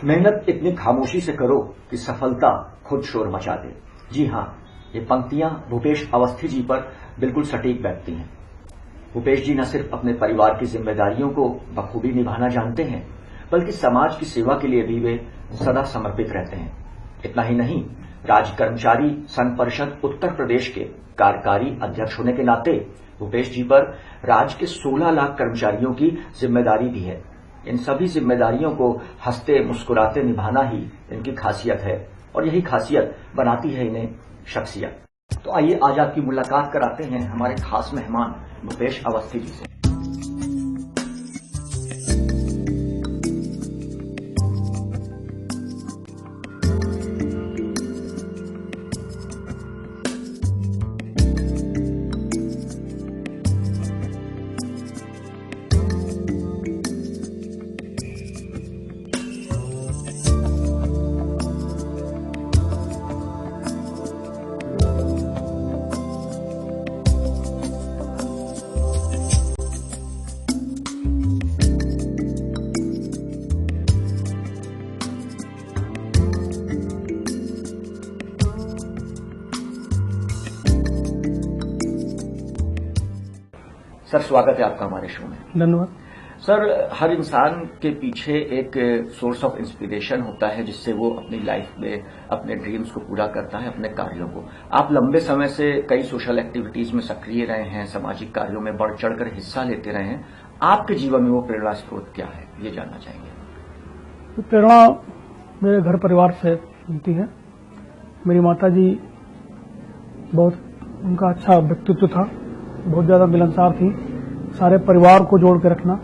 मेहनत इतनी खामोशी से करो कि सफलता खुद शोर मचा दे। जी हां, ये पंक्तियां भूपेश अवस्थी जी पर बिल्कुल सटीक बैठती हैं। भूपेश जी न सिर्फ अपने परिवार की जिम्मेदारियों को बखूबी निभाना जानते हैं, बल्कि समाज की सेवा के लिए भी वे सदा समर्पित रहते हैं। इतना ही नहीं, राज्य कर्मचारी संघ परिषद उत्तर प्रदेश के कार्यकारी अध्यक्ष होने के नाते भूपेश जी पर राज्य के 16 लाख कर्मचारियों की जिम्मेदारी भी है। इन सभी जिम्मेदारियों को हंसते मुस्कुराते निभाना ही इनकी खासियत है और यही खासियत बनाती है इन्हें शख्सियत। तो आइए आज आपकी मुलाकात कराते हैं हमारे खास मेहमान भूपेश अवस्थी जी से। सर, स्वागत है आपका हमारे शो में। धन्यवाद सर। हर इंसान के पीछे एक सोर्स ऑफ इंस्पिरेशन होता है जिससे वो अपनी लाइफ में अपने ड्रीम्स को पूरा करता है, अपने कार्यों को। आप लंबे समय से कई सोशल एक्टिविटीज में सक्रिय रहे हैं, सामाजिक कार्यों में बढ़ चढ़कर हिस्सा लेते रहे हैं। आपके जीवन में वो प्रेरणा स्रोत क्या है, ये जानना चाहेंगे। प्रेरणा मेरे घर परिवार से मिलती है। मेरी माताजी बहुत, उनका अच्छा व्यक्तित्व था, बहुत ज्यादा मिलनसार थी, सारे परिवार को जोड़ के रखना,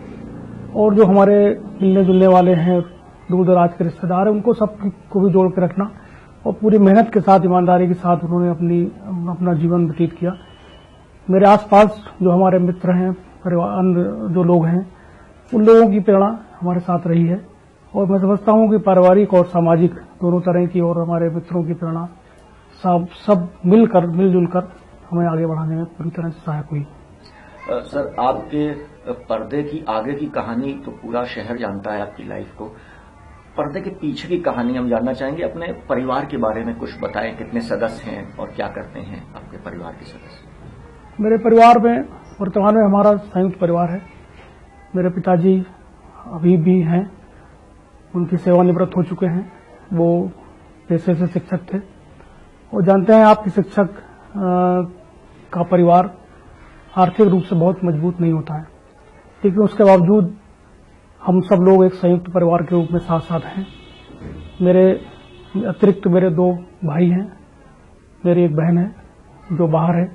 और जो हमारे मिलने जुलने वाले हैं, दूर दराज के रिश्तेदार हैं, उनको सब को भी जोड़ के रखना, और पूरी मेहनत के साथ, ईमानदारी के साथ उन्होंने अपना जीवन व्यतीत किया। मेरे आसपास जो हमारे मित्र हैं, परिवार, अन्य जो लोग हैं, उन लोगों की प्रेरणा हमारे साथ रही है, और मैं समझता हूं कि पारिवारिक और सामाजिक दोनों तरह की, और हमारे मित्रों की प्रेरणा सब मिलजुल कर हमें आगे बढ़ाने में पूरी तरह से सहायक हुई। सर, आपके पर्दे की आगे की कहानी तो पूरा शहर जानता है आपकी लाइफ को। पर्दे के पीछे की कहानी हम जानना चाहेंगे। अपने परिवार के बारे में कुछ बताएं, कितने सदस्य हैं और क्या करते हैं आपके परिवार के सदस्य? मेरे परिवार में वर्तमान में हमारा संयुक्त परिवार है। मेरे पिताजी अभी भी हैं, उनकी सेवानिवृत्त हो चुके हैं। वो पेशे से शिक्षक थे, और जानते हैं आप कि शिक्षक का परिवार आर्थिक रूप से बहुत मजबूत नहीं होता है, लेकिन उसके बावजूद हम सब लोग एक संयुक्त परिवार के रूप में साथ साथ हैं। मेरे अतिरिक्त मेरे 2 भाई हैं, मेरी एक बहन है जो बाहर है,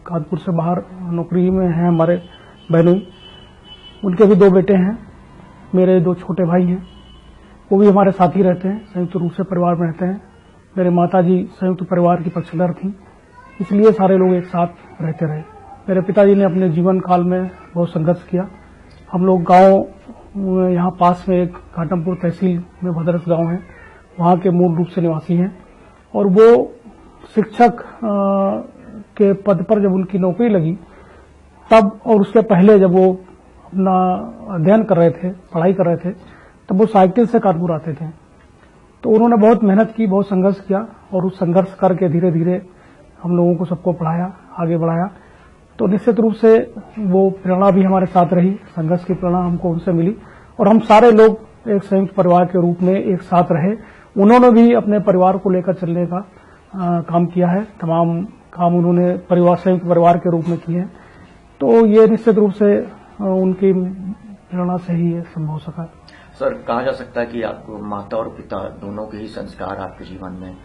कानपुर से बाहर नौकरी में है हमारे बहनोई। उनके भी 2 बेटे हैं। मेरे 2 छोटे भाई हैं, वो भी हमारे साथ ही रहते हैं, संयुक्त रूप से परिवार में रहते हैं। मेरे माताजी संयुक्त परिवार की पक्षधर थी, इसलिए सारे लोग एक साथ रहते रहे। मेरे पिताजी ने अपने जीवन काल में बहुत संघर्ष किया। हम लोग गांव, यहाँ पास में एक घाटमपुर तहसील में भद्रस गांव है, वहां के मूल रूप से निवासी हैं, और वो शिक्षक के पद पर जब उनकी नौकरी लगी तब, और उसके पहले जब वो अपना अध्ययन कर रहे थे, पढ़ाई कर रहे थे, तब वो साइकिल से कानपुर आते थे। तो उन्होंने बहुत मेहनत की, बहुत संघर्ष किया, और उस संघर्ष करके धीरे धीरे हम लोगों को सबको पढ़ाया, आगे बढ़ाया। तो निश्चित रूप से वो प्रेरणा भी हमारे साथ रही, संघर्ष की प्रेरणा हमको उनसे मिली, और हम सारे लोग एक संयुक्त परिवार के रूप में एक साथ रहे। उन्होंने भी अपने परिवार को लेकर चलने का काम किया है, तमाम काम उन्होंने संयुक्त परिवार के रूप में किए हैं। तो ये निश्चित रूप से उनकी प्रेरणा से ही ये संभव हो सका। सर, कहा जा सकता है कि आपको माता और पिता दोनों के ही संस्कार आपके जीवन में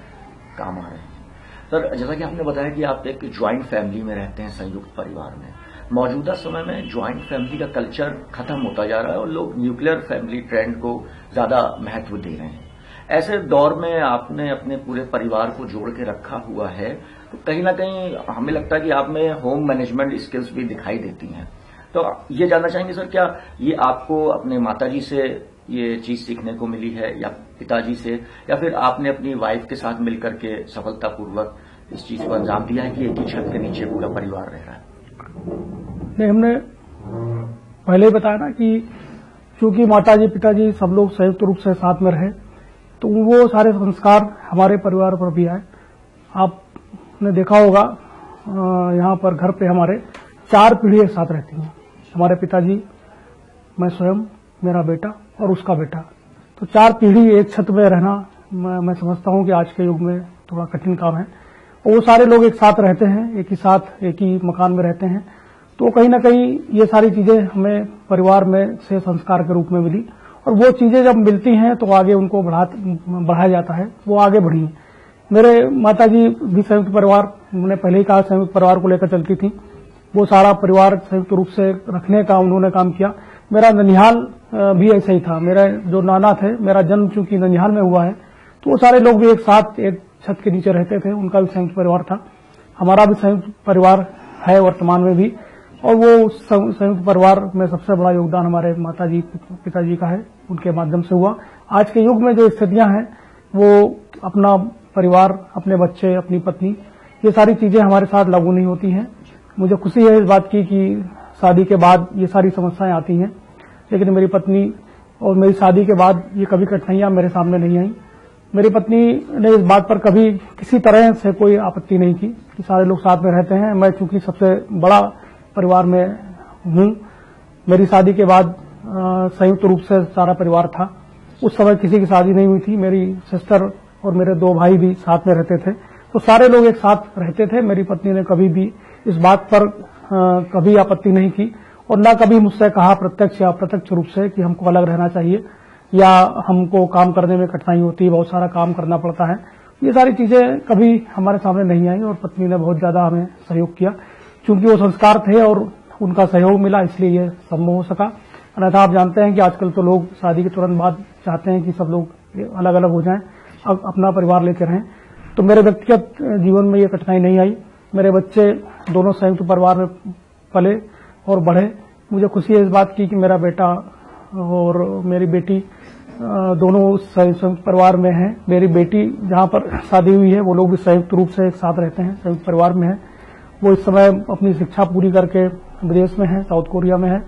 काम आ रहे हैं। सर, जैसा कि आपने बताया कि आप एक ज्वाइंट फैमिली में रहते हैं, संयुक्त परिवार में। मौजूदा समय में ज्वाइंट फैमिली का कल्चर खत्म होता जा रहा है और लोग न्यूक्लियर फैमिली ट्रेंड को ज्यादा महत्व दे रहे हैं। ऐसे दौर में आपने अपने पूरे परिवार को जोड़ के रखा हुआ है, तो कहीं ना कहीं हमें लगता है कि आप में होम मैनेजमेंट स्किल्स भी दिखाई देती हैं। तो ये जानना चाहेंगे सर, क्या ये आपको अपने माताजी से ये चीज सीखने को मिली है, या पिताजी से, या फिर आपने अपनी वाइफ के साथ मिलकर के सफलतापूर्वक इस चीज को अंजाम दिया है कि एक ही छत के नीचे पूरा परिवार रह रहा है? नहीं, हमने पहले ही बताया ना कि चूंकि माताजी पिताजी सब लोग संयुक्त रूप से साथ में रहे, तो वो सारे संस्कार हमारे परिवार पर भी आए। आपने देखा होगा यहाँ पर घर पे हमारे 4 पीढ़ी एक साथ रहती हैं, हमारे पिताजी, मैं स्वयं, मेरा बेटा और उसका बेटा। तो 4 पीढ़ी एक छत में रहना मैं समझता हूँ कि आज के युग में थोड़ा कठिन काम है। और वो सारे लोग एक साथ रहते हैं, एक ही साथ एक ही मकान में रहते हैं। तो कहीं ना कहीं ये सारी चीजें हमें परिवार में से संस्कार के रूप में मिली, और वो चीजें जब मिलती हैं तो आगे उनको बढ़ाया जाता है, वो आगे बढ़ी हैं। मेरे माताजी भी संयुक्त परिवार, उन्होंने पहले ही कहा, संयुक्त परिवार को लेकर चलती थी। वो सारा परिवार संयुक्त रूप से रखने का उन्होंने काम किया। मेरा ननिहाल भी ऐसा ही था। मेरा जो नाना थे, मेरा जन्म चूंकि ननिहाल में हुआ है, तो वो सारे लोग भी एक साथ एक छत के नीचे रहते थे। उनका भी संयुक्त परिवार था, हमारा भी संयुक्त परिवार है वर्तमान में भी। और वो संयुक्त परिवार में सबसे बड़ा योगदान हमारे माताजी पिताजी का है, उनके माध्यम से हुआ। आज के युग में जो स्थितियां हैं, वो अपना परिवार, अपने बच्चे, अपनी पत्नी, ये सारी चीजें हमारे साथ लागू नहीं होती हैं। मुझे खुशी है इस बात की कि शादी के बाद ये सारी समस्याएं आती हैं, लेकिन मेरी पत्नी और मेरी शादी के बाद ये कभी कठिनाइयां मेरे सामने नहीं आई। मेरी पत्नी ने इस बात पर कभी किसी तरह से कोई आपत्ति नहीं की कि सारे लोग साथ में रहते हैं। मैं चूंकि सबसे बड़ा परिवार में हूं, मेरी शादी के बाद संयुक्त रूप से सारा परिवार था। उस समय किसी की शादी नहीं हुई थी। मेरी सिस्टर और मेरे 2 भाई भी साथ में रहते थे, तो सारे लोग एक साथ रहते थे। मेरी पत्नी ने कभी भी इस बात पर कभी आपत्ति नहीं की, और न कभी मुझसे कहा प्रत्यक्ष या अप्रत्यक्ष रूप से कि हमको अलग रहना चाहिए या हमको काम करने में कठिनाई होती है, बहुत सारा काम करना पड़ता है। ये सारी चीजें कभी हमारे सामने नहीं आई, और पत्नी ने बहुत ज्यादा हमें सहयोग किया। चूंकि वो संस्कार थे और उनका सहयोग मिला, इसलिए ये संभव हो सका। अन्यथा आप जानते हैं कि आजकल तो लोग शादी के तुरंत बाद चाहते हैं कि सब लोग अलग अलग हो जाएं, अब अपना परिवार लेकर रहें। तो मेरे व्यक्तिगत जीवन में ये कठिनाई नहीं आई। मेरे बच्चे दोनों संयुक्त परिवार में पले और बढ़े। मुझे खुशी है इस बात की कि मेरा बेटा और मेरी बेटी दोनों संयुक्त परिवार में हैं। मेरी बेटी जहां पर शादी हुई है, वो लोग भी संयुक्त रूप से एक साथ रहते हैं, संयुक्त परिवार में है। वो इस समय अपनी शिक्षा पूरी करके विदेश में है, साउथ कोरिया में है,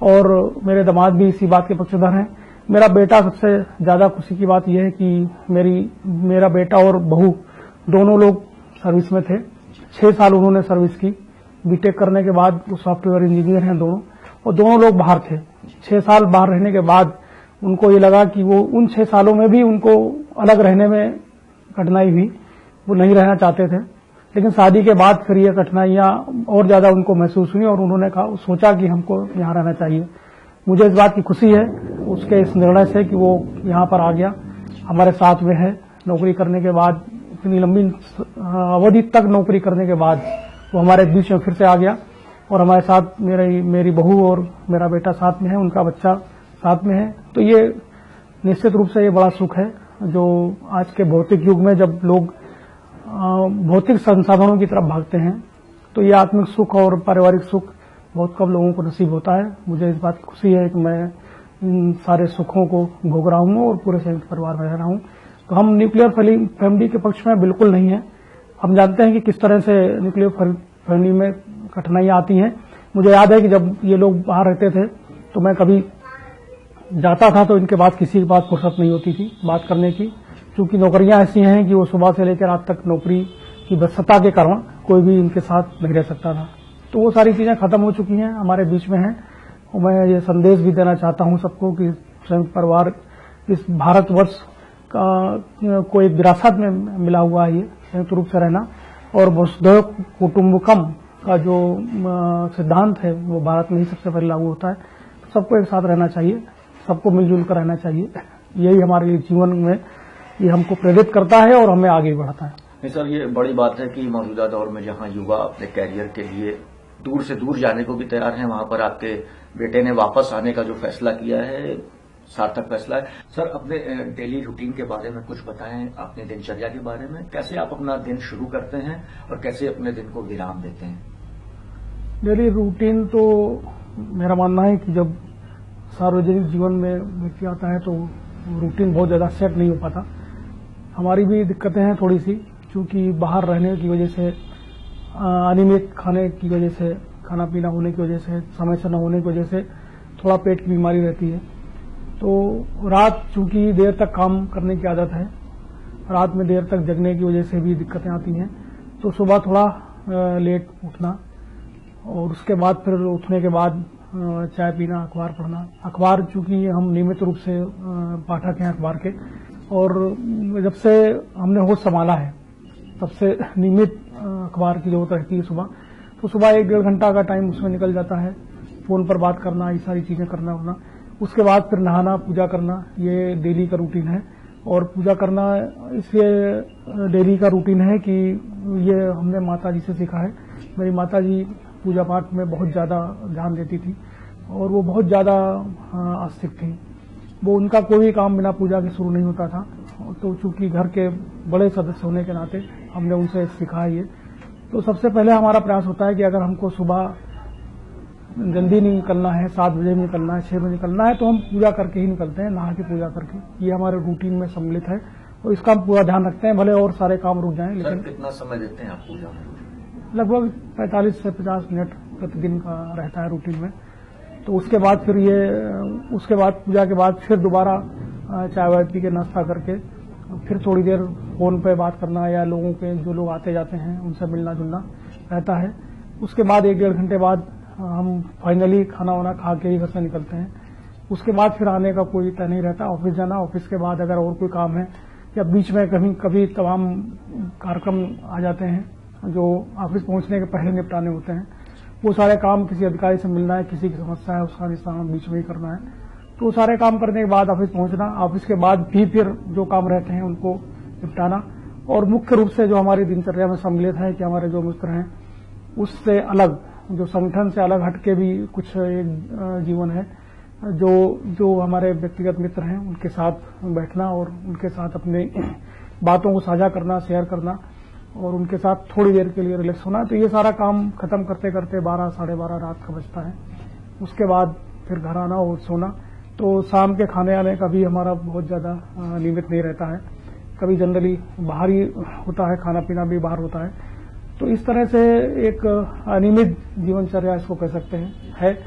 और मेरे दामाद भी इसी बात के पक्षधर हैं। मेरा बेटा, सबसे ज्यादा खुशी की बात यह है कि मेरा बेटा और बहू दोनों लोग सर्विस में थे। 6 साल उन्होंने सर्विस की। बीटेक करने के बाद वो सॉफ्टवेयर इंजीनियर हैं दोनों, और दोनों लोग बाहर थे। 6 साल बाहर रहने के बाद उनको ये लगा कि वो उन 6 सालों में भी उनको अलग रहने में कठिनाई हुई, वो नहीं रहना चाहते थे। लेकिन शादी के बाद फिर ये कठिनाइयां और ज्यादा उनको महसूस हुई, और उन्होंने सोचा कि हमको यहाँ रहना चाहिए। मुझे इस बात की खुशी है उसके इस निर्णय से कि वो यहाँ पर आ गया, हमारे साथ में है। नौकरी करने के बाद, इतनी लंबी अवधि तक नौकरी करने के बाद वो हमारे बीच में फिर से आ गया, और हमारे साथ मेरी बहू और मेरा बेटा साथ में है, उनका बच्चा साथ में है। तो ये निश्चित रूप से ये बड़ा सुख है, जो आज के भौतिक युग में जब लोग भौतिक संसाधनों की तरफ भागते हैं, तो ये आत्मिक सुख और पारिवारिक सुख बहुत कम लोगों को नसीब होता है। मुझे इस बात की खुशी है कि मैं इन सारे सुखों को भोग रहा हूं और पूरे संयुक्त परिवार में रह रहा हूं। तो हम न्यूक्लियर फैमिली के पक्ष में बिल्कुल नहीं है। हम जानते हैं कि किस तरह से न्यूक्लियर फैमिली में कठिनाइयां आती हैं। मुझे याद है कि जब ये लोग बाहर रहते थे, तो मैं कभी जाता था तो इनके पास किसी के पास फुर्सत नहीं होती थी बात करने की, क्योंकि नौकरियां ऐसी हैं कि वो सुबह से लेकर रात तक नौकरी की व्यस्तता के कारण कोई भी इनके साथ नहीं रह सकता था। तो वो सारी चीजें खत्म हो चुकी हैं, हमारे बीच में हैं। और मैं ये संदेश भी देना चाहता हूं सबको कि संयुक्त परिवार इस भारतवर्ष का को एक विरासत में मिला हुआ है, ये संयुक्त रूप से रहना। और वसुधैव कुटुम्बकम का जो सिद्धांत है, वो भारत में ही सबसे पहले लागू होता है। सबको एक साथ रहना चाहिए, सबको मिलजुल कर रहना चाहिए। यही हमारे लिए जीवन में ये हमको प्रेरित करता है और हमें आगे बढ़ाता है। नहीं सर, ये बड़ी बात है कि मौजूदा दौर में जहां युवा अपने कैरियर के लिए दूर से दूर जाने को भी तैयार हैं, वहां पर आपके बेटे ने वापस आने का जो फैसला किया है, सार्थक फैसला है। सर, अपने डेली रूटीन के बारे में कुछ बताएं, अपने दिनचर्या के बारे में, कैसे आप अपना दिन शुरू करते हैं और कैसे अपने दिन को विराम देते हैं? डेली रूटीन तो मेरा मानना है कि जब सार्वजनिक जीवन में व्यक्ति आता है तो रूटीन बहुत ज्यादा सेट नहीं हो पाता। हमारी भी दिक्कतें हैं थोड़ी सी, क्योंकि बाहर रहने की वजह से, अनियमित खाने की वजह से, खाना पीना होने की वजह से, समय से न होने की वजह से थोड़ा पेट की बीमारी रहती है। तो रात चूंकि देर तक काम करने की आदत है, रात में देर तक जगने की वजह से भी दिक्कतें आती हैं, तो सुबह थोड़ा लेट उठना और उसके बाद फिर उठने के बाद चाय पीना, अखबार पढ़ना। अखबार चूंकि हम नियमित रूप से पाठक हैं अखबार के, और जब से हमने होश संभाला है तब से नियमित अखबार की जरूरत रहती है सुबह। तो सुबह 1-1.5 घंटा का टाइम उसमें निकल जाता है, फोन पर बात करना, ये सारी चीजें करना होना। उसके बाद फिर नहाना, पूजा करना, ये डेली का रूटीन है। और पूजा करना इसलिए डेली का रूटीन है कि ये हमने माता जी से सीखा है। मेरी माता जी पूजा पाठ में बहुत ज्यादा ध्यान देती थी और वो बहुत ज्यादा आस्तिक थी। वो उनका कोई भी काम बिना पूजा के शुरू नहीं होता था। तो चूंकि घर के बड़े सदस्य होने के नाते हमने उनसे सीखा है ये। तो सबसे पहले हमारा प्रयास होता है कि अगर हमको सुबह जल्दी नहीं निकलना है, 7 बजे में निकलना है, 6 बजे निकलना है, तो हम पूजा करके ही निकलते हैं, नहा के पूजा करके। ये हमारे रूटीन में सम्मिलित है और इसका हम पूरा ध्यान रखते हैं, भले और सारे काम रुक जाएं। लेकिन कितना समय देते हैं आप पूजा में? लगभग 45 से 50 मिनट प्रतिदिन का रहता है रूटीन में। तो उसके बाद फिर उसके बाद पूजा के बाद फिर दोबारा चाय वाय पी के नाश्ता करके फिर थोड़ी देर फोन पे बात करना या लोगों के जो लोग आते जाते हैं उनसे मिलना जुलना रहता है। उसके बाद 1-1.5 घंटे बाद हम फाइनली खाना वाना खा के ही घर से निकलते हैं। उसके बाद फिर आने का कोई तय नहीं रहता, ऑफिस जाना। ऑफिस के बाद अगर और कोई काम है या बीच में कभी तमाम कार्यक्रम आ जाते हैं जो ऑफिस पहुंचने के पहले निपटाने होते हैं, वो सारे काम, किसी अधिकारी से मिलना है, किसी की समस्या है उसका निस्तारण बीच में ही करना है। तो वो सारे काम करने के बाद ऑफिस पहुंचना, ऑफिस के बाद भी फिर जो काम रहते हैं उनको निपटाना। और मुख्य रूप से जो हमारी दिनचर्या में सम्मिलित है कि हमारे जो मित्र हैं उससे अलग, जो संगठन से अलग हटके भी कुछ एक जीवन है, जो हमारे व्यक्तिगत मित्र हैं उनके साथ बैठना और उनके साथ अपने बातों को साझा करना, शेयर करना और उनके साथ थोड़ी देर के लिए रिलैक्स होना। तो ये सारा काम खत्म करते करते 12, साढ़े 12 रात का बजता है। उसके बाद फिर घर आना और सोना। तो शाम के खाने आने का भी हमारा बहुत ज्यादा नियमित नहीं रहता है, कभी जनरली बाहर ही होता है, खाना पीना भी बाहर होता है। तो इस तरह से एक अनियमित जीवनचर्या इसको कह सकते हैं है।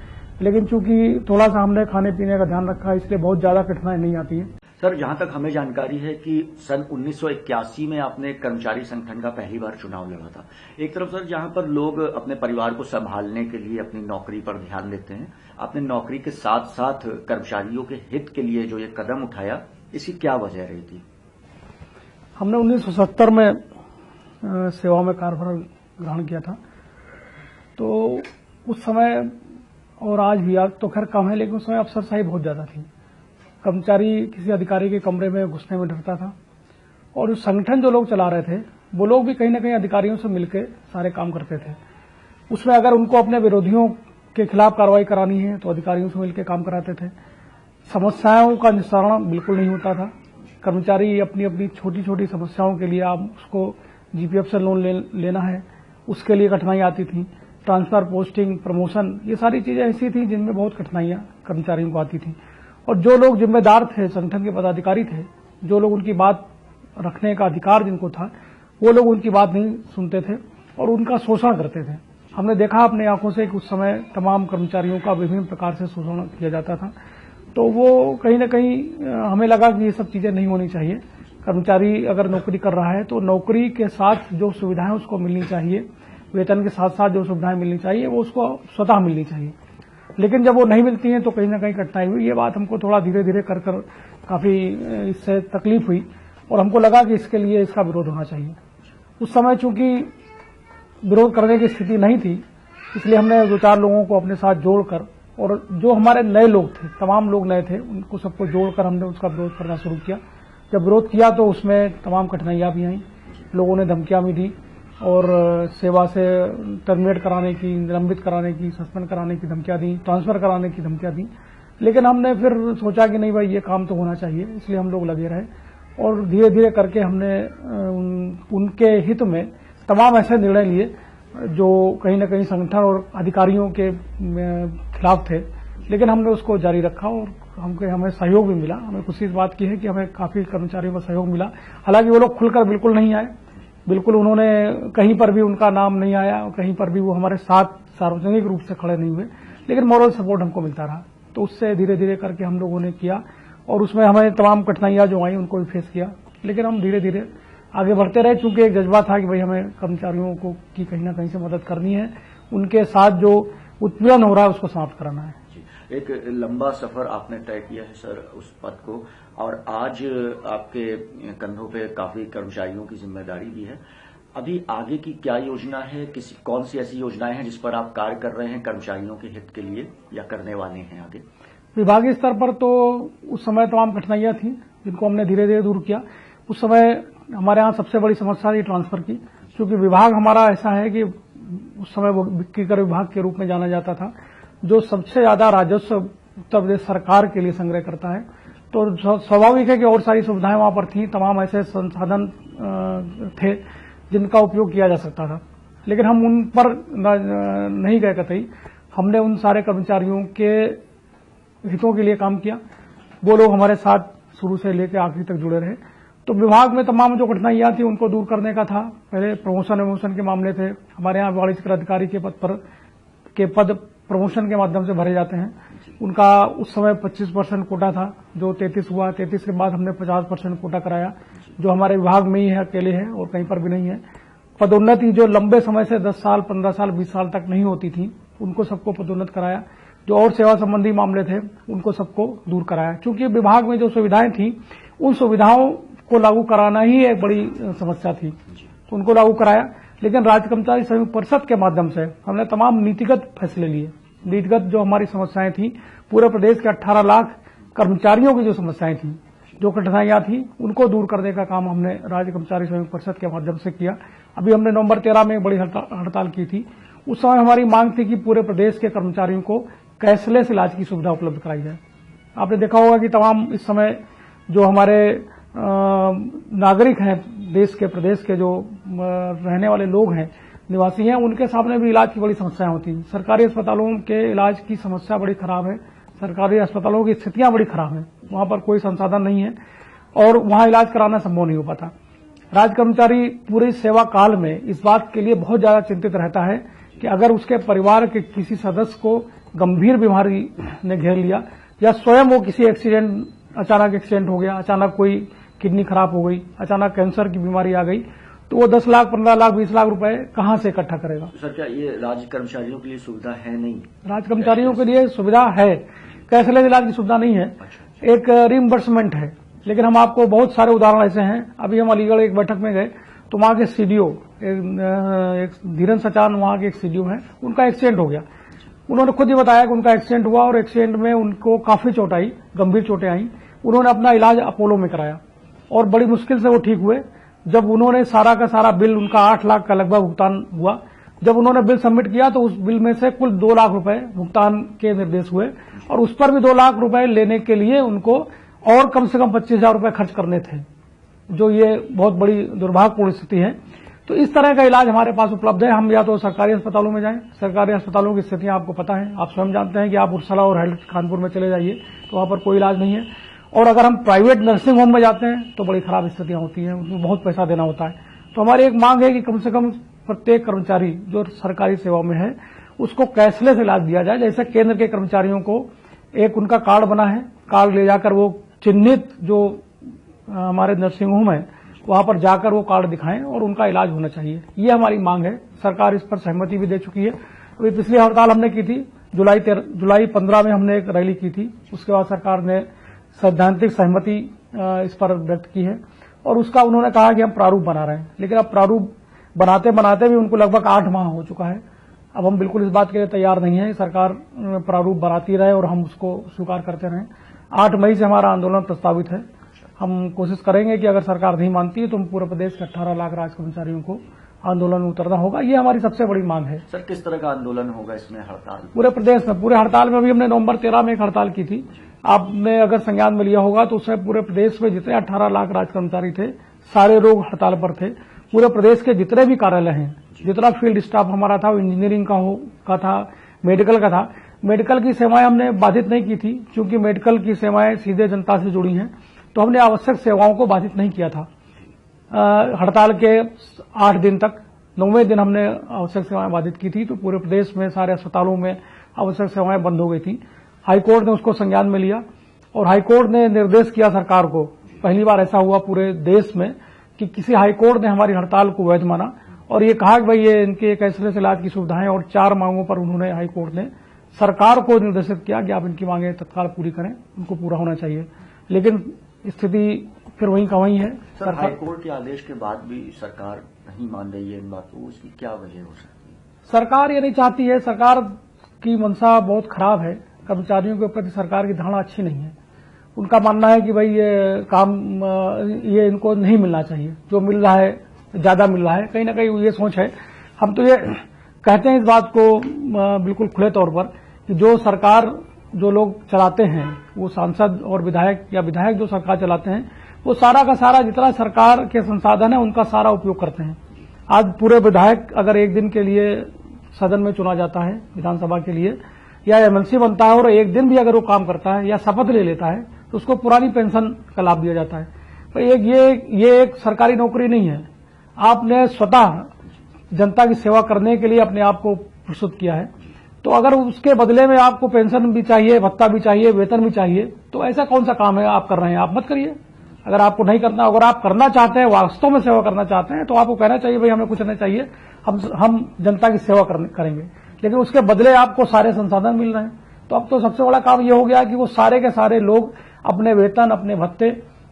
लेकिन चूंकि थोड़ा सा हमने खाने पीने का ध्यान रखा है इसलिए बहुत ज्यादा कठिनाई नहीं आती है। सर, जहां तक हमें जानकारी है कि सन 1981 में आपने कर्मचारी संगठन का पहली बार चुनाव लड़ा था। एक तरफ सर जहां पर लोग अपने परिवार को संभालने के लिए अपनी नौकरी पर ध्यान देते हैं, आपने नौकरी के साथ साथ कर्मचारियों के हित के लिए जो ये कदम उठाया, इसकी क्या वजह रही थी? हमने 1970 में सेवा में कार्यभार ग्रहण किया था। तो उस समय और आज भी, आज तो खैर कम है, लेकिन उस समय अफसरशाही बहुत ज्यादा थी। कर्मचारी किसी अधिकारी के कमरे में घुसने में डरता था और जो संगठन जो लोग चला रहे थे वो लोग भी कहीं न कहीं अधिकारियों से मिलकर सारे काम करते थे। उसमें अगर उनको अपने विरोधियों के खिलाफ कार्रवाई करानी है तो अधिकारियों से मिलकर काम कराते थे। समस्याओं का निस्तारण बिल्कुल नहीं होता था। कर्मचारी अपनी अपनी छोटी छोटी समस्याओं के लिए, आप उसको जीपीएफ से लोन लेना है, उसके लिए कठिनाई आती थी। ट्रांसफर, पोस्टिंग, प्रमोशन, ये सारी चीजें ऐसी थी जिनमें बहुत कठिनाइयां कर्मचारियों को आती थी। और जो लोग जिम्मेदार थे, संगठन के पदाधिकारी थे, जो लोग उनकी बात रखने का अधिकार जिनको था, वो लोग उनकी बात नहीं सुनते थे और उनका शोषण करते थे। हमने देखा अपनी आंखों से कि उस समय तमाम कर्मचारियों का विभिन्न प्रकार से शोषण किया जाता था। तो वो कहीं न कहीं हमें लगा कि ये सब चीजें नहीं होनी चाहिए। कर्मचारी अगर नौकरी कर रहा है तो नौकरी के साथ जो सुविधाएं उसको मिलनी चाहिए, वेतन के साथ साथ जो सुविधाएं मिलनी चाहिए वो उसको स्वतः मिलनी चाहिए। लेकिन जब वो नहीं मिलती हैं तो कहीं न कहीं कठिनाई हुई। ये बात हमको थोड़ा धीरे धीरे कर काफी इससे तकलीफ हुई और हमको लगा कि इसके लिए इसका विरोध होना चाहिए। उस समय चूंकि विरोध करने की स्थिति नहीं थी, इसलिए हमने 2-4 लोगों को अपने साथ जोड़कर, और जो हमारे नए लोग थे, तमाम लोग नए थे, उनको सबको जोड़कर हमने उसका विरोध करना शुरू किया। जब विरोध किया तो उसमें तमाम कठिनाइयां भी आई, लोगों ने धमकियां भी दी और सेवा से टर्मिनेट कराने की, निलंबित कराने की, सस्पेंड कराने की धमकियां दी, ट्रांसफर कराने की धमकियां दी। लेकिन हमने फिर सोचा कि नहीं भाई, ये काम तो होना चाहिए, इसलिए हम लोग लगे रहे और धीरे धीरे करके हमने उनके हित में तमाम ऐसे निर्णय लिए जो कहीं न कहीं संगठन और अधिकारियों के खिलाफ थे। लेकिन हमने उसको जारी रखा और हमें सहयोग भी मिला। हमें खुशी इस बात की है कि हमें काफी कर्मचारियों का सहयोग मिला। हालांकि वो लोग खुलकर बिल्कुल नहीं आए, बिल्कुल उन्होंने कहीं पर भी उनका नाम नहीं आया और कहीं पर भी वो हमारे साथ सार्वजनिक रूप से खड़े नहीं हुए, लेकिन मॉरल सपोर्ट हमको मिलता रहा। तो उससे धीरे धीरे करके हम लोगों ने किया और उसमें हमें तमाम कठिनाइयां जो आई उनको भी फेस किया, लेकिन हम धीरे धीरे आगे बढ़ते रहे, चूंकि एक जज्बा था कि भाई हमें कर्मचारियों को की कहीं ना कहीं से मदद करनी है, उनके साथ जो उत्पीड़न हो रहा है उसको समाप्त कराना है। एक लंबा सफर आपने तय किया है सर उस पद को, और आज आपके कंधों पे काफी कर्मचारियों की जिम्मेदारी भी है। अभी आगे की क्या योजना है, कौन सी ऐसी योजनाएं हैं जिस पर आप कार्य कर रहे हैं कर्मचारियों के हित के लिए या करने वाले हैं आगे? विभागीय स्तर पर तो उस समय तमाम कठिनाइयां थी जिनको हमने धीरे धीरे दूर किया। उस समय हमारे यहाँ सबसे बड़ी समस्या थी ट्रांसफर की, क्योंकि विभाग हमारा ऐसा है कि उस समय वो बिक्री कर विभाग के रूप में जाना जाता था, जो सबसे ज्यादा राजस्व उत्तर प्रदेश सरकार के लिए संग्रह करता है। तो स्वाभाविक है कि और सारी सुविधाएं वहां पर थी, तमाम ऐसे संसाधन थे जिनका उपयोग किया जा सकता था, लेकिन हम उन पर नहीं गए कतई। हमने उन सारे कर्मचारियों के हितों के लिए काम किया। वो लोग हमारे साथ शुरू से लेकर आखिरी तक जुड़े रहे। तो विभाग में तमाम जो कठिनाइयां थी उनको दूर करने का था। पहले प्रमोशन के मामले थे। हमारे यहाँ वाणिज्य अधिकारी के पद प्रमोशन के माध्यम से भरे जाते हैं। उनका उस समय 25% कोटा था, जो 33 हुआ। 33 के बाद हमने 50% कोटा कराया, जो हमारे विभाग में ही है, अकेले है और कहीं पर भी नहीं है। पदोन्नति जो लंबे समय से 10 साल, 15 साल, 20 साल तक नहीं होती थी, उनको सबको पदोन्नत कराया। जो और सेवा संबंधी मामले थे उनको सबको दूर कराया। क्योंकि विभाग में जो सुविधाएं थी उन सुविधाओं को लागू कराना ही एक बड़ी समस्या थी, तो उनको लागू कराया। लेकिन राज्य कर्मचारी संयुक्त परिषद के माध्यम से हमने तमाम नीतिगत फैसले लिए। नीतिगत जो हमारी समस्याएं थी, पूरे प्रदेश के 18 लाख कर्मचारियों की जो समस्याएं थी, जो कठिनाइयां थी, उनको दूर करने का काम हमने राज्य कर्मचारी संयुक्त परिषद के माध्यम से किया। अभी हमने नवंबर 13 में बड़ी हड़ताल की थी। उस समय हमारी मांग थी कि पूरे प्रदेश के कर्मचारियों को कैशलेस इलाज की सुविधा उपलब्ध कराई जाए। आपने देखा होगा कि तमाम इस समय जो हमारे नागरिक हैं, देश के प्रदेश के जो रहने वाले लोग हैं, निवासी हैं, उनके सामने भी इलाज की बड़ी समस्याएं होती हैं। सरकारी अस्पतालों के इलाज की समस्या बड़ी खराब है। सरकारी अस्पतालों की स्थितियां बड़ी खराब हैं। वहां पर कोई संसाधन नहीं है और वहां इलाज कराना संभव नहीं हो पाता। राज्य कर्मचारी पूरे सेवा काल में इस बात के लिए बहुत ज्यादा चिंतित रहता है कि अगर उसके परिवार के किसी सदस्य को गंभीर बीमारी ने घेर लिया या स्वयं वो किसी अचानक एक्सीडेंट हो गया, अचानक कोई किडनी खराब हो गई, अचानक कैंसर की बीमारी आ गई, तो वो 10 लाख, 15 लाख, 20 लाख रुपए कहां से इकट्ठा करेगा? सर, क्या ये राज्य कर्मचारियों के लिए सुविधा है? नहीं, राज्य कर्मचारियों के लिए सुविधा है, कैशलेस इलाज की सुविधा नहीं है। एक रिइंबर्समेंट है, लेकिन हम आपको बहुत सारे उदाहरण ऐसे हैं। अभी हम अलीगढ़ एक बैठक में गए तो वहां के सीडीओ, एक धीरन सचान वहां के एक सीडीओ हैं, उनका एक्सीडेंट हो गया। उन्होंने खुद ही बताया कि उनका एक्सीडेंट हुआ और एक्सीडेंट में उनको काफी चोट आई, गंभीर चोटें आई। उन्होंने अपना इलाज अपोलो में कराया और बड़ी मुश्किल से वो ठीक हुए। जब उन्होंने सारा का सारा बिल, उनका 8 लाख का लगभग भुगतान हुआ, जब उन्होंने बिल सबमिट किया तो उस बिल में से कुल 2 लाख रुपए भुगतान के निर्देश हुए और उस पर भी 2 लाख रुपए लेने के लिए उनको और कम से कम 25,000 रुपए खर्च करने थे, जो ये बहुत बड़ी दुर्भाग्यपूर्ण स्थिति है। तो इस तरह का इलाज हमारे पास उपलब्ध है। हम या तो सरकारी अस्पतालों में जाएं, सरकारी अस्पतालों की स्थितियां आपको पता है, आप स्वयं जानते हैं कि आप उर्सला और हेल्थ कानपुर में चले जाइए तो वहां पर कोई इलाज नहीं है। और अगर हम प्राइवेट नर्सिंग होम में जाते हैं तो बड़ी खराब स्थितियां होती हैं, उसमें बहुत पैसा देना होता है। तो हमारी एक मांग है कि कम से कम प्रत्येक कर्मचारी जो सरकारी सेवा में है उसको कैशलेस इलाज दिया जाए। जैसे केंद्र के कर्मचारियों को एक उनका कार्ड बना है, कार्ड ले जाकर वो चिन्हित जो हमारे नर्सिंग होम है वहां पर जाकर वो कार्ड दिखाएं और उनका इलाज होना चाहिए। ये हमारी मांग है। सरकार इस पर सहमति भी दे चुकी है। अभी पिछली हड़ताल हमने की थी, जुलाई 15 में हमने एक रैली की थी। उसके बाद सरकार ने सैद्धांतिक सहमति इस पर व्यक्त की है और उसका उन्होंने कहा कि हम प्रारूप बना रहे हैं। लेकिन अब प्रारूप बनाते बनाते भी उनको लगभग 8 माह हो चुका है। अब हम बिल्कुल इस बात के लिए तैयार नहीं है सरकार प्रारूप बनाती रहे और हम उसको स्वीकार करते रहें। 8 मई से हमारा आंदोलन प्रस्तावित है। हम कोशिश करेंगे कि अगर सरकार नहीं मानती है तो हम पूरे प्रदेश के 18 लाख राज्य कर्मचारियों को आंदोलन में उतरना होगा। ये हमारी सबसे बड़ी मांग है। सर, किस तरह का आंदोलन होगा इसमें? हड़ताल पूरे प्रदेश में, पूरे हड़ताल में अभी हमने नवंबर 13 में एक हड़ताल की थी। आपने अगर संज्ञान में लिया होगा तो उसमें पूरे प्रदेश में जितने 18 लाख राज्य कर्मचारी थे, सारे लोग हड़ताल पर थे। पूरे प्रदेश के जितने भी कार्यालय हैं, जितना फील्ड स्टाफ हमारा था, वो इंजीनियरिंग का था, मेडिकल का था। मेडिकल की सेवाएं हमने बाधित नहीं की थी, क्योंकि मेडिकल की सेवाएं सीधे जनता से जुड़ी हैं, तो हमने आवश्यक सेवाओं को बाधित नहीं किया था। हड़ताल के 8 दिन तक, 9वें दिन हमने आवश्यक सेवाएं बाधित की थी, तो पूरे प्रदेश में सारे अस्पतालों में आवश्यक सेवाएं बंद हो गई थी। हाईकोर्ट ने उसको संज्ञान में लिया और हाईकोर्ट ने निर्देश किया सरकार को, पहली बार ऐसा हुआ पूरे देश में कि किसी हाईकोर्ट ने हमारी हड़ताल को वैध माना और ये कहा कि भाई ये इनके कैशलेस इलाज की सुविधाएं, और 4 मांगों पर उन्होंने हाईकोर्ट ने सरकार को निर्देशित किया कि आप इनकी मांगें तत्काल पूरी करें, उनको पूरा होना चाहिए। लेकिन स्थिति फिर वहीं का वहीं है। सर, हाईकोर्ट के आदेश के बाद भी सरकार नहीं मान रही है इन बातों, उसकी क्या वजह हो सकती है? सरकार ये नहीं चाहती है, सरकार की मंशा बहुत खराब है, कर्मचारियों के प्रति सरकार की धारणा अच्छी नहीं है। उनका मानना है कि भाई ये काम ये इनको नहीं मिलना चाहिए, जो मिल रहा है ज्यादा मिल रहा है, कहीं ना कहीं ये सोच है। हम तो ये कहते हैं इस बात को बिल्कुल खुले तौर पर कि जो सरकार जो लोग चलाते हैं, वो सांसद और विधायक या विधायक जो सरकार चलाते हैं, वो सारा का सारा जितना सरकार के संसाधन है उनका सारा उपयोग करते हैं। आज पूरे विधायक अगर एक दिन के लिए सदन में चुना जाता है विधानसभा के लिए, या एमएलसी बनता है और एक दिन भी अगर वो काम करता है या शपथ ले लेता है तो उसको पुरानी पेंशन का लाभ दिया जाता है। तो ये एक सरकारी नौकरी नहीं है। आपने स्वतः जनता की सेवा करने के लिए अपने आप को प्रस्तुत किया है, तो अगर उसके बदले में आपको पेंशन भी चाहिए, भत्ता भी चाहिए, वेतन भी चाहिए, तो ऐसा कौन सा काम है आप कर रहे हैं? आप मत करिए। अगर आपको नहीं करना, अगर आप करना चाहते हैं, वास्तव में सेवा करना चाहते हैं, तो आपको कहना चाहिए भाई हमें कुछ नहीं चाहिए, हम जनता की सेवा करेंगे। लेकिन उसके बदले आपको सारे संसाधन मिल रहे हैं। तो अब तो सबसे बड़ा काम यह हो गया कि वो सारे के सारे लोग अपने वेतन, अपने भत्ते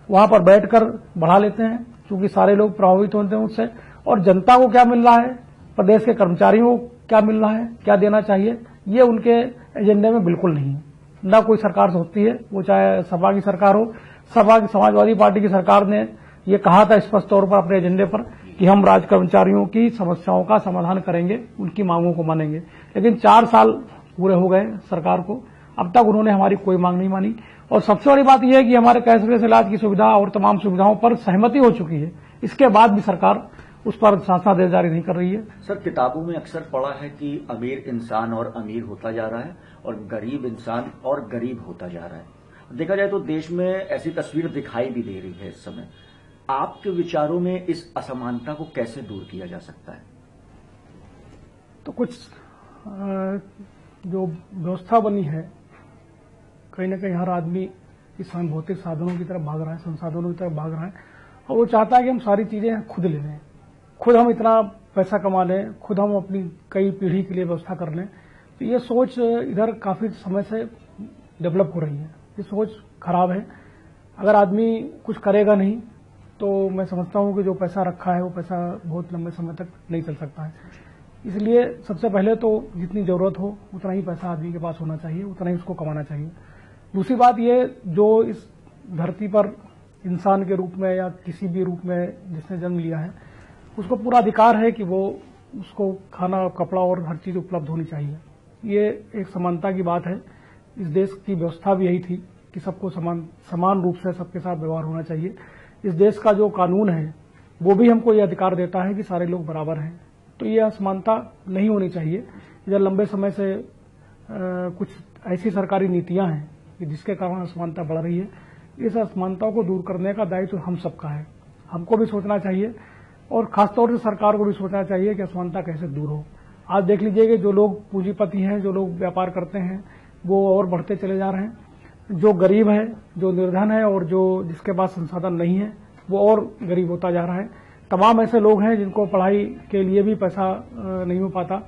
वहां पर बैठकर बढ़ा लेते हैं, क्योंकि सारे लोग प्रभावित होते हैं उससे। और जनता को क्या मिल रहा है, प्रदेश के कर्मचारियों को क्या मिल रहा है, क्या देना चाहिए, ये उनके एजेंडे में बिल्कुल नहीं है। न कोई सरकार सोचती है, वो चाहे सपा की सरकार हो। सपा की समाजवादी पार्टी की सरकार ने ये कहा था स्पष्ट तौर पर अपने एजेंडे पर कि हम राज्य कर्मचारियों की समस्याओं का समाधान करेंगे, उनकी मांगों को मानेंगे। लेकिन 4 साल पूरे हो गए सरकार को, अब तक उन्होंने हमारी कोई मांग नहीं मानी। और सबसे बड़ी बात यह है कि हमारे कैशलेस इलाज की सुविधा और तमाम सुविधाओं पर सहमति हो चुकी है, इसके बाद भी सरकार उस पर शासनादेश जारी नहीं कर रही है। सर, किताबों में अक्सर पढ़ा है कि अमीर इंसान और अमीर होता जा रहा है और गरीब इंसान और गरीब होता जा रहा है। देखा जाए तो देश में ऐसी तस्वीर दिखाई भी दे रही है इस समय। आपके विचारों में इस असमानता को कैसे दूर किया जा सकता है? तो कुछ जो व्यवस्था बनी है, कहीं न कहीं हर आदमी इस भौतिक साधनों की तरफ भाग रहा है, संसाधनों की तरफ भाग रहा है, और वो चाहता है कि हम सारी चीजें खुद ले लें, खुद हम इतना पैसा कमा लें, खुद हम अपनी कई पीढ़ी के लिए व्यवस्था कर लें। तो ये सोच इधर काफी समय से डेवलप हो रही है। ये सोच खराब है। अगर आदमी कुछ करेगा नहीं तो मैं समझता हूं कि जो पैसा रखा है वो पैसा बहुत लंबे समय तक नहीं चल सकता है। इसलिए सबसे पहले तो जितनी जरूरत हो उतना ही पैसा आदमी के पास होना चाहिए, उतना ही उसको कमाना चाहिए। दूसरी बात ये, जो इस धरती पर इंसान के रूप में या किसी भी रूप में जिसने जन्म लिया है, उसको पूरा अधिकार है कि वो उसको खाना, कपड़ा और हर चीज उपलब्ध होनी चाहिए। ये एक समानता की बात है। इस देश की व्यवस्था भी यही थी कि सबको समान रूप से सबके साथ व्यवहार होना चाहिए। इस देश का जो कानून है वो भी हमको ये अधिकार देता है कि सारे लोग बराबर हैं। तो ये असमानता नहीं होनी चाहिए। इधर लंबे समय से कुछ ऐसी सरकारी नीतियां हैं कि जिसके कारण असमानता बढ़ रही है। इस असमानता को दूर करने का दायित्व हम सबका है। हमको भी सोचना चाहिए और खासतौर से सरकार को भी सोचना चाहिए कि असमानता कैसे दूर हो। आज देख लीजिए कि जो लोग पूंजीपति हैं, जो लोग व्यापार करते हैं, वो और बढ़ते चले जा रहे हैं। जो गरीब है, जो निर्धन है और जो जिसके पास संसाधन नहीं है, वो और गरीब होता जा रहा है। तमाम ऐसे लोग हैं जिनको पढ़ाई के लिए भी पैसा नहीं हो पाता,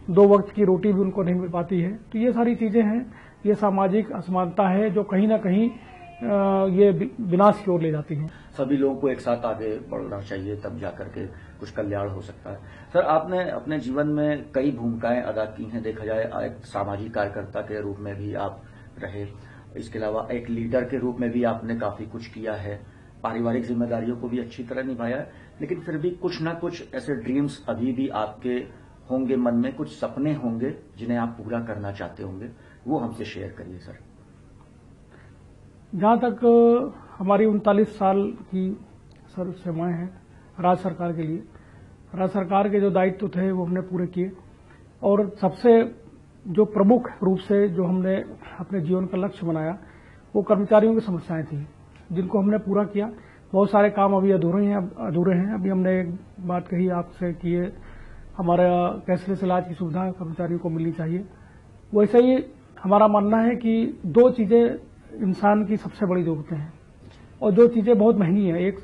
2 वक्त की रोटी भी उनको नहीं मिल पाती है। तो ये सारी चीजें हैं, ये सामाजिक असमानता है जो कहीं ना कहीं ये विनाश की ओर ले जाती हैं। सभी लोगों को एक साथ आगे बढ़ना चाहिए, तब जाकर के कुछ कल्याण हो सकता है। सर, आपने अपने जीवन में कई भूमिकाएं अदा की हैं। देखा जाए एक सामाजिक कार्यकर्ता के रूप में भी आप रहे, इसके अलावा एक लीडर के रूप में भी आपने काफी कुछ किया है, पारिवारिक जिम्मेदारियों को भी अच्छी तरह निभाया है। लेकिन फिर भी कुछ ना कुछ ऐसे ड्रीम्स अभी भी आपके होंगे मन में, कुछ सपने होंगे जिन्हें आप पूरा करना चाहते होंगे, वो हमसे शेयर करिए सर। जहां तक हमारी 39 साल की सर्व सेवाएं हैं राज्य सरकार के लिए, राज्य सरकार के जो दायित्व थे वो हमने पूरे किए। और सबसे जो प्रमुख रूप से जो हमने अपने जीवन का लक्ष्य बनाया वो कर्मचारियों की समस्याएं थी, जिनको हमने पूरा किया। बहुत सारे काम अभी अधूरे हैं। अभी हमने एक बात कही आपसे कि ये हमारा कैशलेस इलाज की सुविधा कर्मचारियों को मिलनी चाहिए। वैसे ही हमारा मानना है कि 2 चीजें इंसान की सबसे बड़ी जरूरतें हैं और जो चीजें बहुत महंगी हैं, एक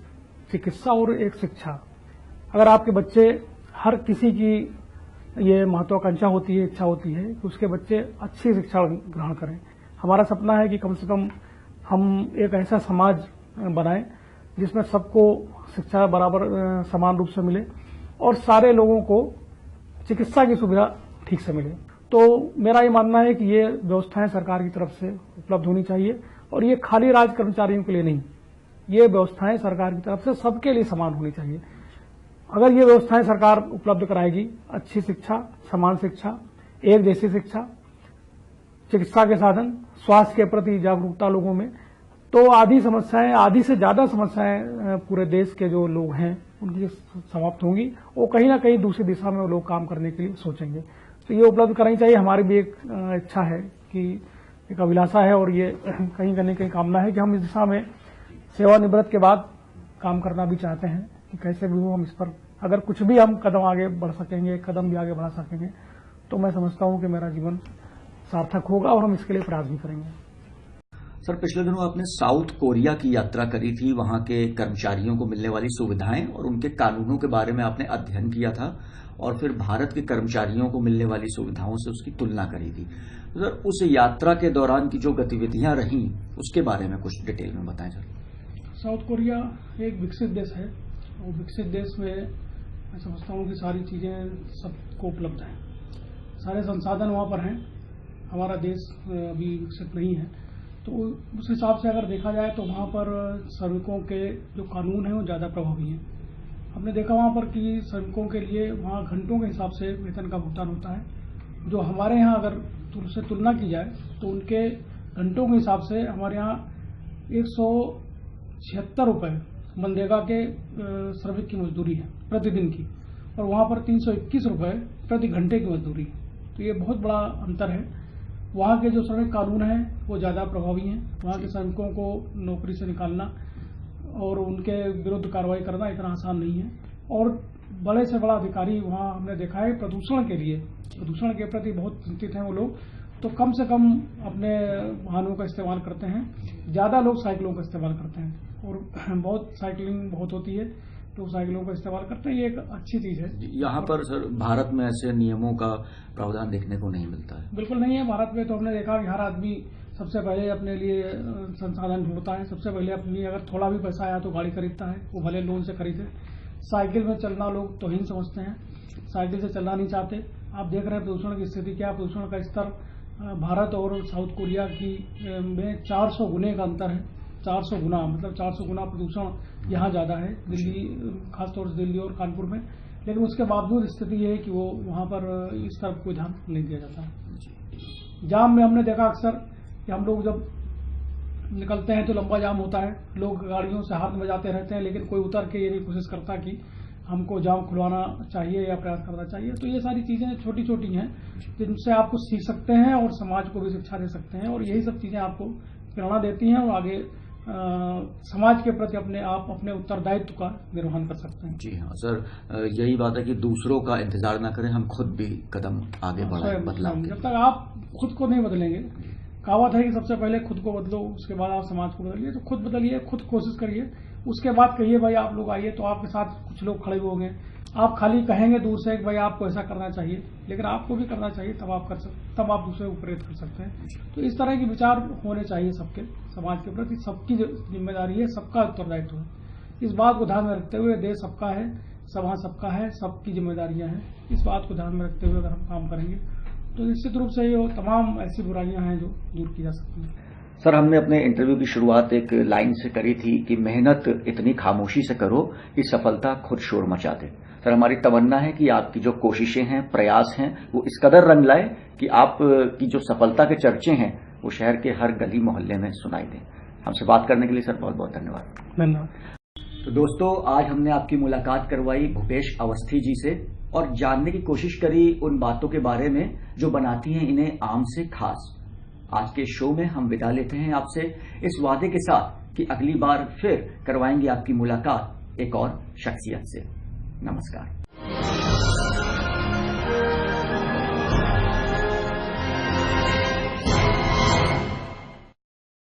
चिकित्सा और एक शिक्षा। अगर आपके बच्चे, हर किसी की ये महत्वाकांक्षा होती है, इच्छा होती है कि उसके बच्चे अच्छी शिक्षा ग्रहण करें। हमारा सपना है कि कम से कम हम एक ऐसा समाज बनाएं जिसमें सबको शिक्षा बराबर समान रूप से मिले और सारे लोगों को चिकित्सा की सुविधा ठीक से मिले। तो मेरा ये मानना है कि ये व्यवस्थाएं सरकार की तरफ से उपलब्ध होनी चाहिए और ये खाली राज कर्मचारियों के लिए नहीं, ये व्यवस्थाएं सरकार की तरफ से सबके लिए समान होनी चाहिए। अगर ये व्यवस्थाएं सरकार उपलब्ध कराएगी, अच्छी शिक्षा, समान शिक्षा, एक जैसी शिक्षा, चिकित्सा के साधन, स्वास्थ्य के प्रति जागरूकता लोगों में, तो आधी से ज्यादा समस्याएं पूरे देश के जो लोग हैं उनकी समाप्त होंगी। वो कहीं ना कहीं दूसरी दिशा में वो लोग काम करने के लिए सोचेंगे। तो ये उपलब्ध करानी चाहिए। हमारी भी एक इच्छा है कि एक अभिलाषा है और ये कहीं न कहीं कामना है कि हम इस दिशा में सेवानिवृत्त के बाद काम करना भी चाहते हैं कि कैसे भी हो हम इस पर अगर कुछ भी हम कदम आगे बढ़ सकेंगे, कदम भी आगे बढ़ा सकेंगे, तो मैं समझता हूं कि मेरा जीवन सार्थक होगा और हम इसके लिए प्रयास भी करेंगे। सर, पिछले दिनों आपने साउथ कोरिया की यात्रा करी थी। वहां के कर्मचारियों को मिलने वाली सुविधाएं और उनके कानूनों के बारे में आपने अध्ययन किया था और फिर भारत के कर्मचारियों को मिलने वाली सुविधाओं से उसकी तुलना करी थी। तो सर, उस यात्रा के दौरान की जो गतिविधियां रहीं उसके बारे में कुछ डिटेल में बताएं सर। साउथ कोरिया एक विकसित देश है और विकसित देश में मैं समझता हूँ कि सारी चीजें सबको उपलब्ध हैं, सारे संसाधन वहां पर हैं। हमारा देश अभी विकसित नहीं है, तो उस हिसाब से अगर देखा जाए तो वहां पर श्रमिकों के जो कानून हैं वो ज्यादा प्रभावी हैं। हमने देखा वहां पर कि श्रमिकों के लिए वहां घंटों के हिसाब से वेतन का भुगतान होता है, जो हमारे यहाँ अगर उससे तुलना की जाए तो उनके घंटों के हिसाब से हमारे यहाँ 176 रुपए मनरेगा के श्रमिक की मजदूरी है प्रतिदिन की, और वहां पर 321 रुपए प्रति घंटे की मजदूरी है। तो ये बहुत बड़ा अंतर है। वहां के जो श्रमिक कानून हैं वो ज्यादा प्रभावी हैं। वहां के श्रमिकों को नौकरी से निकालना और उनके विरुद्ध कार्रवाई करना इतना आसान नहीं है। और बड़े से बड़ा अधिकारी वहां हमने देखा है प्रदूषण के प्रति बहुत चिंतित हैं वो लोग। तो कम से कम अपने वाहनों का इस्तेमाल करते हैं, ज्यादा लोग साइकिलों का इस्तेमाल करते हैं और बहुत साइकिलिंग बहुत होती है तो साइकिलों का इस्तेमाल करते हैं। ये एक अच्छी चीज है। यहाँ पर सर भारत में ऐसे नियमों का प्रावधान देखने को नहीं मिलता है। बिल्कुल नहीं है। भारत में तो हमने देखा कि हर आदमी सबसे पहले अपने लिए संसाधन ढूंढता है, सबसे पहले अपनी अगर थोड़ा भी पैसा आया तो गाड़ी खरीदता है, वो भले लोन से खरीदे। साइकिल में चलना लोग तौहीन समझते हैं, साइकिल से चलना नहीं चाहते। आप देख रहे हैं प्रदूषण की स्थिति क्या, प्रदूषण का स्तर भारत और साउथ कोरिया की में 400 गुने का अंतर है। 400 गुना, मतलब 400 गुना प्रदूषण यहाँ ज्यादा है, दिल्ली, खासतौर से दिल्ली और कानपुर में। लेकिन उसके बावजूद स्थिति ये है कि वो वहां पर इस तरफ कोई ध्यान नहीं दिया जाता। जाम में हमने देखा अक्सर कि हम लोग जब निकलते हैं तो लंबा जाम होता है, लोग गाड़ियों से हाथ बजाते रहते हैं, लेकिन कोई उतर के ये नहीं कोशिश करता कि हमको जाम खुलवाना चाहिए या प्रयास करना चाहिए। तो ये सारी चीजें छोटी छोटी हैं जिनसे आप कुछ सीख सकते हैं और समाज को भी शिक्षा दे सकते हैं, और यही सब चीजें आपको प्रेरणा देती हैं और आगे समाज के प्रति अपने उत्तरदायित्व का निर्वहन कर सकते हैं। जी हाँ सर, यही बात है कि दूसरों का इंतजार न करें, हम खुद भी कदम आगे बढ़ाएं, बदलाव। जब तक आप खुद को नहीं बदलेंगे, कहावत है कि सबसे पहले खुद को बदलो, उसके बाद आप समाज को बदलिए। तो खुद बदलिए, खुद कोशिश करिए, उसके बाद कहिए भाई आप लोग आइए, तो आपके साथ कुछ लोग खड़े होंगे। आप खाली कहेंगे दूर से भाई आपको ऐसा करना चाहिए, लेकिन आपको भी करना चाहिए, तब आप दूसरे को प्रेरित कर सकते हैं। तो इस तरह के विचार होने चाहिए सबके, समाज के प्रति सबकी जिम्मेदारी है, सबका उत्तरदायित्व है। इस बात को ध्यान में रखते हुए देश सबका है, समाज सबका है, सबकी जिम्मेदारियां हैं। इस बात को ध्यान में रखते हुए अगर हम काम करेंगे तो निश्चित रूप से ये तमाम ऐसी बुराइयां हैं जो दूर की जा सकती हैं। सर, हमने अपने इंटरव्यू की शुरुआत एक लाइन से करी थी कि मेहनत इतनी खामोशी से करो कि सफलता खुद शोर मचा दे। सर, हमारी तमन्ना है कि आपकी जो कोशिशें हैं, प्रयास हैं, वो इस कदर रंग लाए कि आपकी जो सफलता के चर्चे हैं वो शहर के हर गली मोहल्ले में सुनाई दें। हमसे बात करने के लिए सर बहुत बहुत धन्यवाद। धन्यवाद। तो दोस्तों, आज हमने आपकी मुलाकात करवाई भूपेश अवस्थी जी से और जानने की कोशिश करी उन बातों के बारे में जो बनाती हैं इन्हें आम से खास। आज के शो में हम विदा लेते हैं आपसे इस वादे के साथ कि अगली बार फिर करवाएंगे आपकी मुलाकात एक और शख्सियत से। नमस्कार।